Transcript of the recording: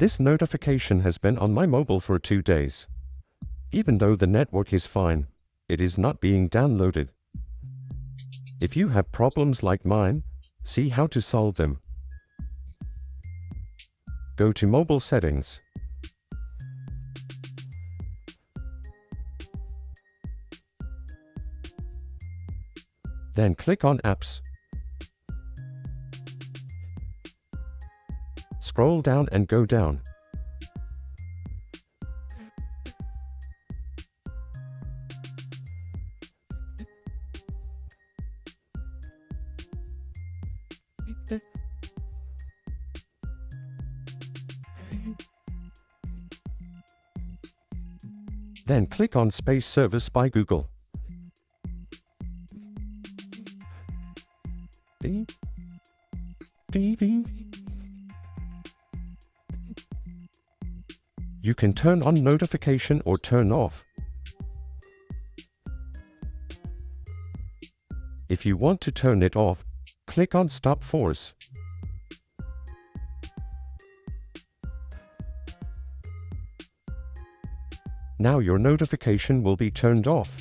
This notification has been on my mobile for 2 days. Even though the network is fine, it is not being downloaded. If you have problems like mine, see how to solve them. Go to Mobile Settings. Then click on Apps. Scroll down and go down. Then click on Space Service by Google. You can turn on notification or turn off. If you want to turn it off, click on Stop Force. Now your notification will be turned off.